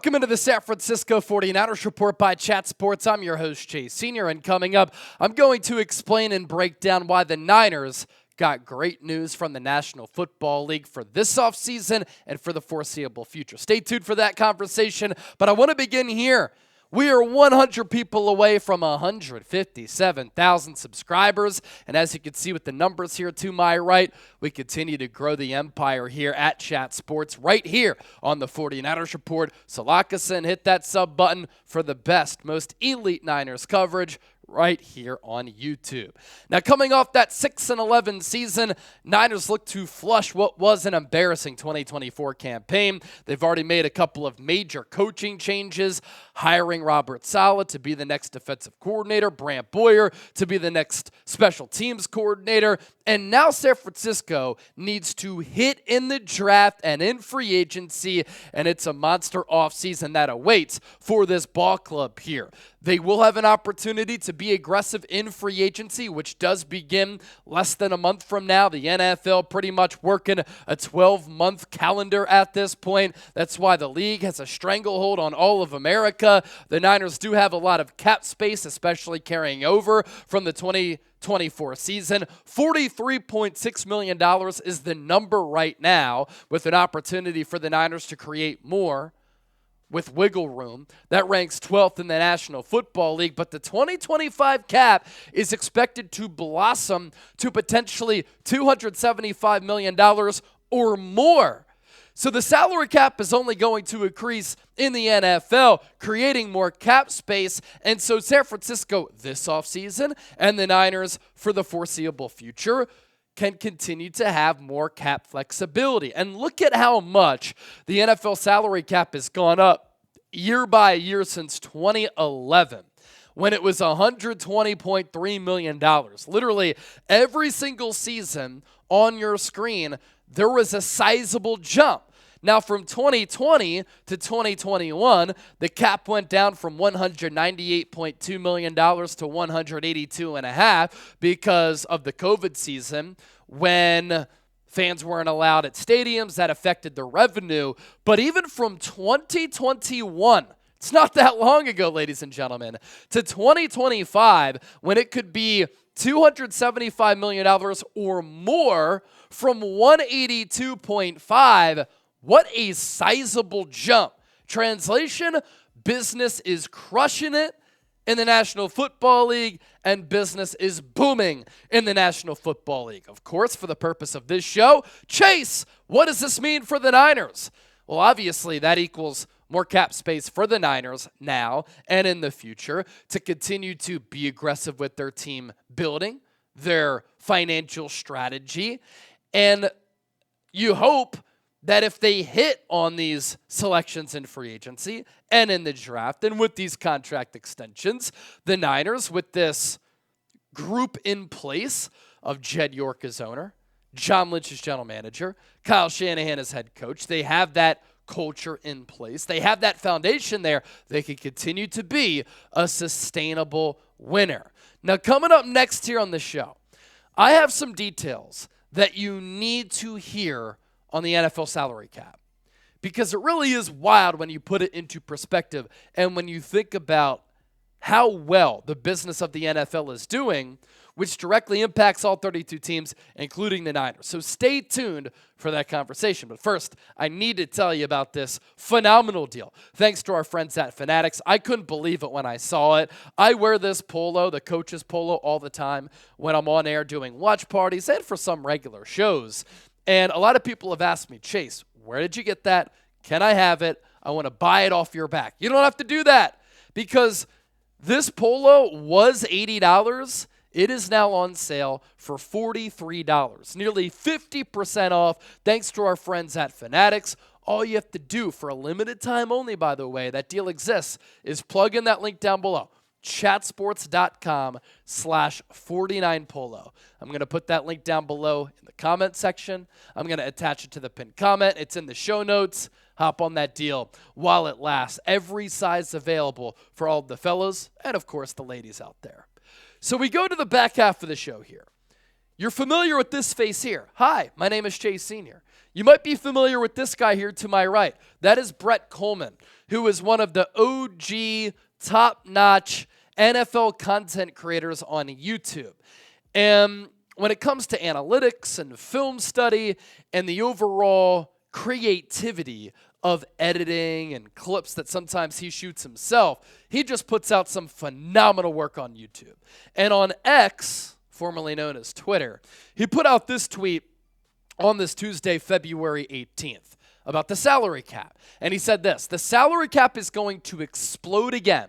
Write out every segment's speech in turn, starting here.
Welcome into the San Francisco 49ers Report by Chat Sports. I'm your host, Chase Sr., and coming up, I'm going to explain and break down why the Niners got great news from the National Football League for this offseason and for the foreseeable future. Stay tuned for that conversation, but I want to begin here. We are 100 people away from 157,000 subscribers, and as you can see with the numbers here to my right, we continue to grow the empire here at Chat Sports right here on the 49ers Report. So lock us in, hit that sub button for the best, most elite Niners coverage right here on YouTube. Now, coming off that 6-11 season, Niners look to flush what was an embarrassing 2024 campaign. They've already made a couple of major coaching changes, hiring Robert Saleh to be the next defensive coordinator, Brant Boyer to be the next special teams coordinator, and now San Francisco needs to hit in the draft and in free agency, and it's a monster offseason that awaits for this ball club here. They will have an opportunity to be aggressive in free agency, which does begin less than a month from now. The NFL pretty much working a 12-month calendar at this point. That's why the league has a stranglehold on all of America. The Niners do have a lot of cap space, especially carrying over from the 2024 season. $43.6 million is the number right now, with an opportunity for the Niners to create more with wiggle room. That ranks 12th in the National Football League, but the 2025 cap is expected to blossom to potentially $275 million or more. So the salary cap is only going to increase in the NFL, creating more cap space. And so San Francisco this offseason and the Niners for the foreseeable future can continue to have more cap flexibility. And look at how much the NFL salary cap has gone up year by year since 2011, when it was $120.3 million. Literally every single season on your screen, there was a sizable jump. Now, from 2020 to 2021, the cap went down from $198.2 million to $182.5 million because of the COVID season, when fans weren't allowed at stadiums. That affected the revenue. But even from 2021, it's not that long ago, ladies and gentlemen, to 2025, when it could be $275 million or more from $182.5, what a sizable jump. Translation, business is crushing it in the National Football League, and business is booming in the National Football League. Of course, for the purpose of this show, Chase, what does this mean for the Niners? Well, obviously, that equals more cap space for the Niners now and in the future to continue to be aggressive with their team building, their financial strategy, and you hope that if they hit on these selections in free agency and in the draft and with these contract extensions, the Niners, with this group in place of Jed York as owner, John Lynch as general manager, Kyle Shanahan as head coach, they have that culture in place. They have that foundation there. They can continue to be a sustainable winner. Now, coming up next here on the show, I have some details that you need to hear on the NFL salary cap, because it really is wild when you put it into perspective and when you think about how well the business of the NFL is doing, which directly impacts all 32 teams, including the Niners. So stay tuned for that conversation. But first, I need to tell you about this phenomenal deal. Thanks to our friends at Fanatics. I couldn't believe it when I saw it. I wear this polo, the coach's polo, all the time when I'm on air doing watch parties and for some regular shows. And a lot of people have asked me, Chase, where did you get that? Can I have it? I want to buy it off your back. You don't have to do that, because this polo was $80. It is now on sale for $43, nearly 50% off, thanks to our friends at Fanatics. All you have to do, for a limited time only, by the way, that deal exists, is plug in that link down below. chatsports.com/49polo. I'm going to put that link down below in the comment section. I'm going to attach it to the pinned comment. It's in the show notes. Hop on that deal while it lasts. Every size available for all the fellas and, of course, the ladies out there. So we go to the back half of the show here. You're familiar with this face here. Hi, my name is Chase Sr. You might be familiar with this guy here to my right. That is Brett Coleman, who is one of the OG, top-notch NFL content creators on YouTube. And when it comes to analytics and film study and the overall creativity of editing and clips that sometimes he shoots himself, he just puts out some phenomenal work on YouTube. And on X, formerly known as Twitter, he put out this tweet on this Tuesday, February 18th, about the salary cap. And he said this: the salary cap is going to explode again.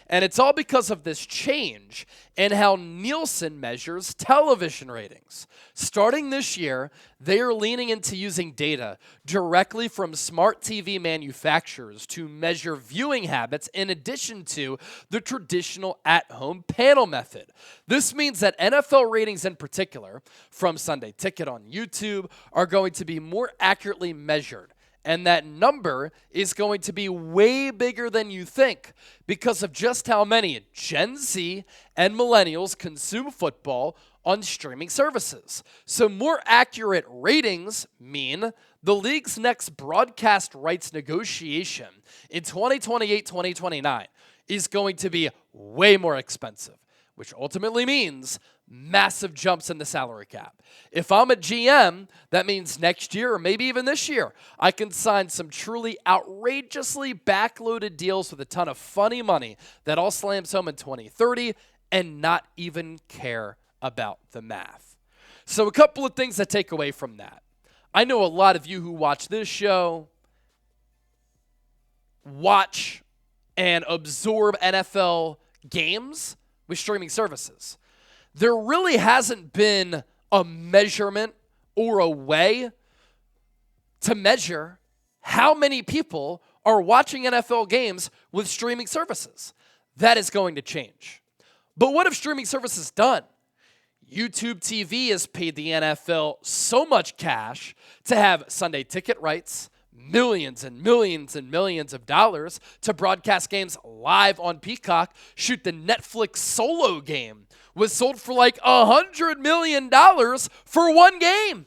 And it's all because of this change in how Nielsen measures television ratings. Starting this year, they are leaning into using data directly from smart TV manufacturers to measure viewing habits in addition to the traditional at-home panel method. This means that NFL ratings in particular, from Sunday Ticket on YouTube, are going to be more accurately measured. And that number is going to be way bigger than you think because of just how many Gen Z and millennials consume football on streaming services. So more accurate ratings mean the league's next broadcast rights negotiation in 2028-2029 is going to be way more expensive, which ultimately means massive jumps in the salary cap. If I'm a GM, that means next year or maybe even this year, I can sign some truly outrageously backloaded deals with a ton of funny money that all slams home in 2030 and not even care about the math. So a couple of things that take away from that. I know a lot of you who watch this show watch and absorb NFL games with streaming services. There really hasn't been a measurement or a way to measure how many people are watching NFL games with streaming services. That is going to change. But what have streaming services done? YouTube TV has paid the NFL so much cash to have Sunday Ticket rights, millions and millions and millions of dollars to broadcast games live on Peacock. Shoot, the Netflix Solo game was sold for like $100 million for one game.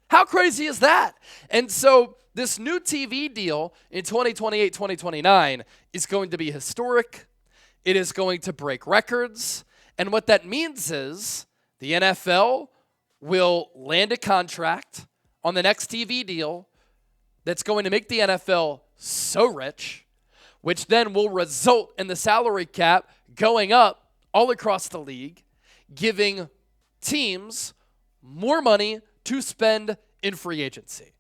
How crazy is that? And so this new TV deal in 2028, 2029 is going to be historic. It is going to break records. And what that means is the NFL will land a contract on the next TV deal that's going to make the NFL so rich, which then will result in the salary cap going up all across the league, giving teams more money to spend in free agency.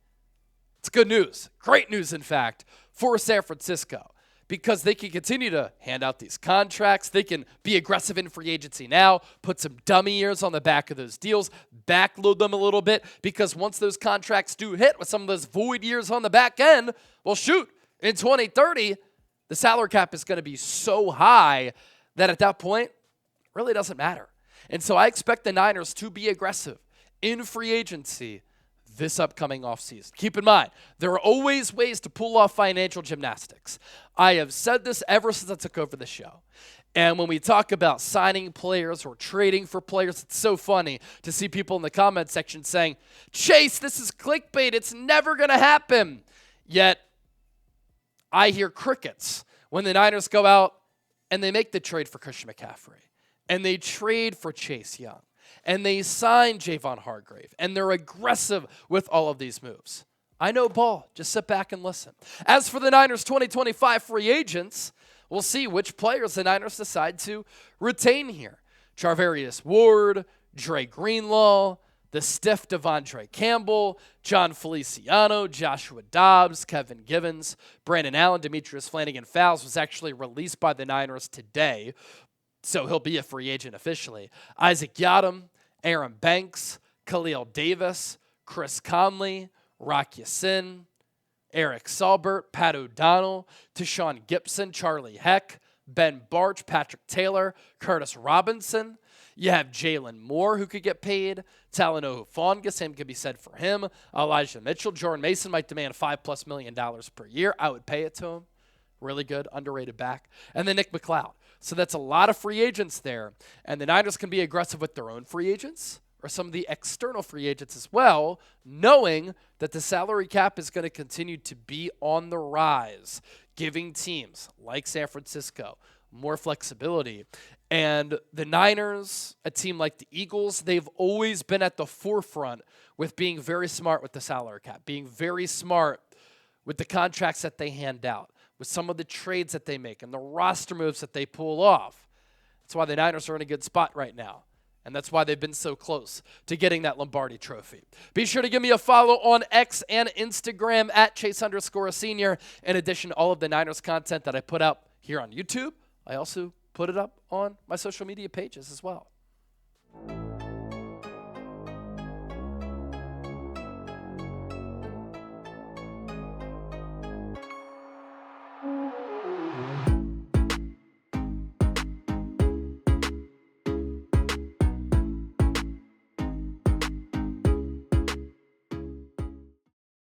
It's good news, great news, in fact, for San Francisco, because they can continue to hand out these contracts. They can be aggressive in free agency now, put some dummy years on the back of those deals, backload them a little bit, because once those contracts do hit with some of those void years on the back end, well, shoot, in 2030, the salary cap is going to be so high that at that point, it really doesn't matter. And so I expect the Niners to be aggressive in free agency this upcoming offseason. Keep in mind, there are always ways to pull off financial gymnastics. I have said this ever since I took over the show. And when we talk about signing players or trading for players, it's so funny to see people in the comment section saying, Chase, this is clickbait. It's never going to happen. Yet, I hear crickets when the Niners go out and they make the trade for Christian McCaffrey. And they trade for Chase Young. And they sign Javon Hargrave. And they're aggressive with all of these moves. I know ball. Just sit back and listen. As for the Niners 2025 free agents, we'll see which players the Niners decide to retain here. Charvarius Ward, Dre Greenlaw, the stiff Devondre Campbell, Jon Feliciano, Joshua Dobbs, Kevin Givens, Brandon Allen, Demetrius Flannigan-Fowles was actually released by the Niners today, so he'll be a free agent officially. Isaac Yiadom, Aaron Banks, Khalil Davis, Chris Conley, Rock Ya-Sin, Eric Saubert, Pat O'Donnell, Tashawn Gibson, Charlie Heck, Ben Bartch, Patrick Taylor, Curtis Robinson. You have Jaylon Moore, who could get paid. Talanoa Hufanga, same could be said for him. Elijah Mitchell. Jordan Mason might demand $5+ million per year. I would pay it to him. Really good, underrated back. And then Nick McLeod. So that's a lot of free agents there. And the Niners can be aggressive with their own free agents, or some of the external free agents as well, knowing that the salary cap is going to continue to be on the rise, giving teams like San Francisco more flexibility. And the Niners, a team like the Eagles, they've always been at the forefront with being very smart with the salary cap, being very smart with the contracts that they hand out, with some of the trades that they make and the roster moves that they pull off. That's why the Niners are in a good spot right now. And that's why they've been so close to getting that Lombardi trophy. Be sure to give me a follow on X and Instagram at Chase_Senior. In addition to all of the Niners content that I put out here on YouTube, I also put it up on my social media pages as well.